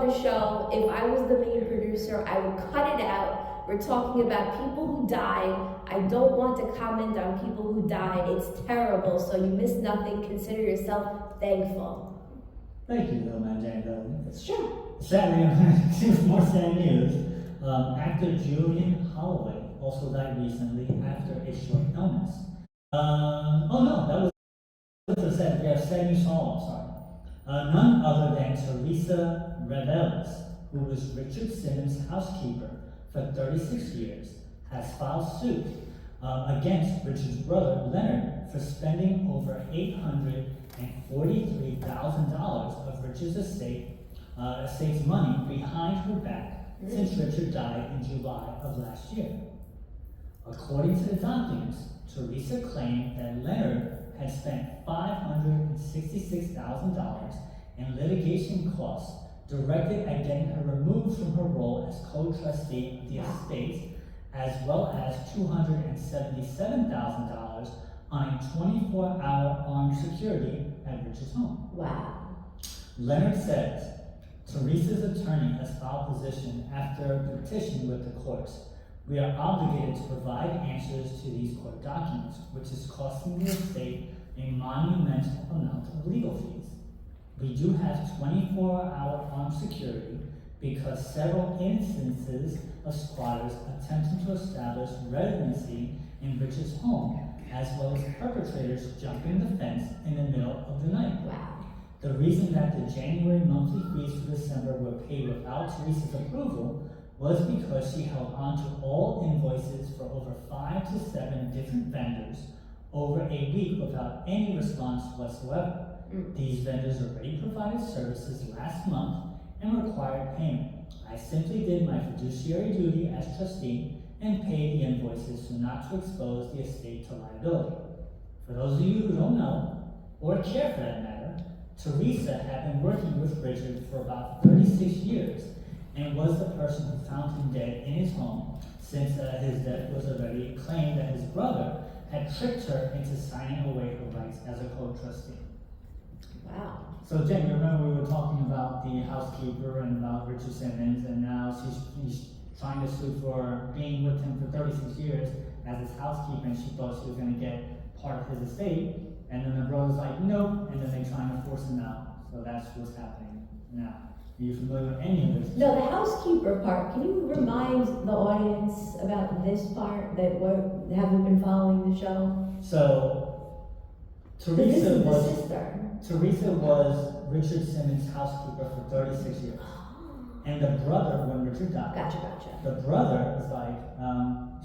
on the show, if I was the main producer, I would cut it out. We're talking about people who died. I don't want to comment on people who died. It's terrible, so you missed nothing. Consider yourself thankful. Thank you, though, Mandela. Sure. Sadly, more sad news. Actor Julian Holloway also died recently after a short illness. We have sad news sorry. None other than Teresa Reveles, who was Richard Simmons' housekeeper for 36 years, has filed suit against Richard's brother Leonard for spending over $843,000 of Richard's estate's money behind her back since Richard died in July of last year. According to the documents, Teresa claimed that Leonard had spent $566,000 in litigation costs directed at getting her removed from her role as co-trustee of the estate, as well as $277,000 on a 24-hour armed security at Richard's home. Wow. Leonard says, Teresa's attorney has filed position after a petition with the courts. We are obligated to provide answers to these court documents, which is costing the estate a monumental amount of legal fees. We do have 24-hour armed security because several instances of squatters attempting to establish residency in Richard's home, as well as perpetrators jumping the fence in the middle of the night. Wow. The reason that the January monthly fees for December were paid without Teresa's approval was because she held on to all invoices for over 5 to 7 different vendors over a week without any response whatsoever. These vendors already provided services last month and required payment. I simply did my fiduciary duty as trustee and paid the invoices so not to expose the estate to liability. For those of you who don't know, or care for that matter, Teresa had been working with Richard for about 36 years and was the person who found him dead in his home, since his death was already claimed that his brother had tricked her into signing away her rights as a co-trustee. Wow. So Jen, you remember we were talking about the housekeeper and about Richard Simmons, and now he's trying to sue for being with him for 36 years as his housekeeper, and she thought she was going to get part of his estate, and then the brother's like, nope, and then they're trying to force him out. So that's what's happening now. Are you familiar with any of this? No, the housekeeper part, can you remind the audience about this part that haven't been following the show? So, Teresa was Richard Simmons' housekeeper for 36 years. And the brother, when Richard died, Gotcha. the brother was like,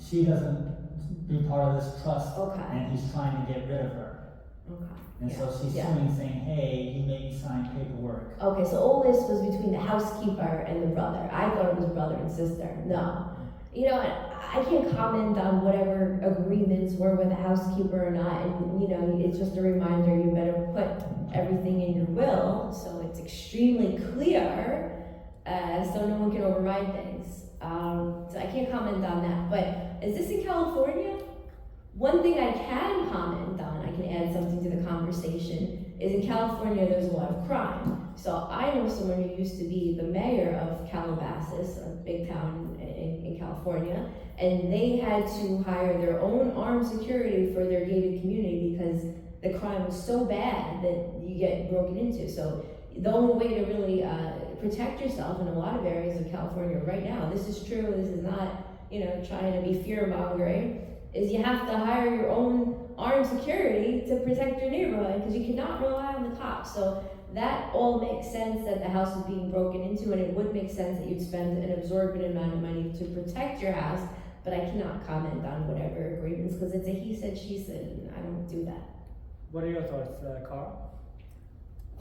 she doesn't be part of this trust, and he's trying to get rid of her. Okay. And so she's suing, saying, hey, you made me sign paperwork. Okay, so all this was between the housekeeper and the brother. I thought it was brother and sister. No. You know, I can't comment on whatever agreements were with the housekeeper or not, and you know, it's just a reminder you better put everything in your will so it's extremely clear so no one can override things. So I can't comment on that, but is this in California? One thing I can comment on, I can add something to the conversation, is in California there's a lot of crime. So I know someone who used to be the mayor of Calabasas, a big town in California, and they had to hire their own armed security for their gated community because the crime was so bad that you get broken into. So the only way to really protect yourself in a lot of areas of California right now, this is true, this is not, you know, trying to be fear-mongering, is you have to hire your own armed security to protect your neighborhood because you cannot rely on the cops. So that all makes sense that the house is being broken into, and it would make sense that you'd spend an absorbent amount of money to protect your house, but I cannot comment on whatever agreements because it's a he said, she said, and I don't do that. What are your thoughts, Carl?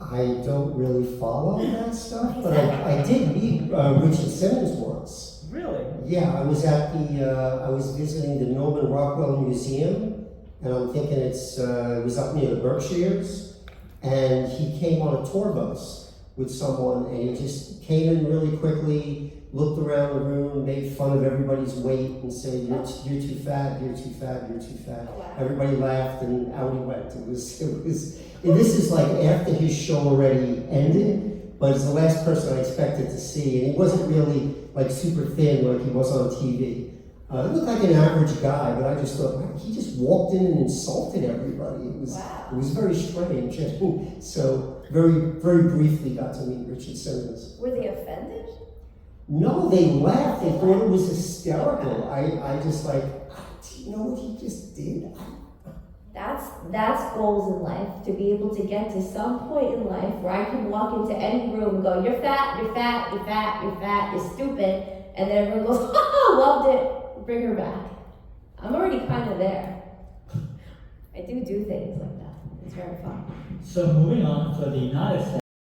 I don't really follow that stuff, but I did meet Richard Simmons once. Really? Yeah, I was at I was visiting the Norman Rockwell Museum, and I'm thinking it was up near the Berkshires, and he came on a tour bus with someone, and he just came in really quickly, looked around the room, made fun of everybody's weight, and said, you're too fat, you're too fat, you're too fat. Wow. Everybody laughed, and out he went. And this is like after his show already ended, but it's the last person I expected to see. And he wasn't really like super thin like he was on TV. He looked like an average guy, but I just thought, wow, he just walked in and insulted everybody. It was very strange. And so very briefly got to meet Richard Simmons. Were they offended? No, they laughed. They thought it was hysterical. I just like, do you know what he just did? That's goals in life, to be able to get to some point in life where I can walk into any room and go, you're fat, you're fat, you're fat, you're fat, you're stupid, and then everyone goes, loved it, bring her back. I'm already kind of there. I do things like that. It's very fun. So moving on for the not as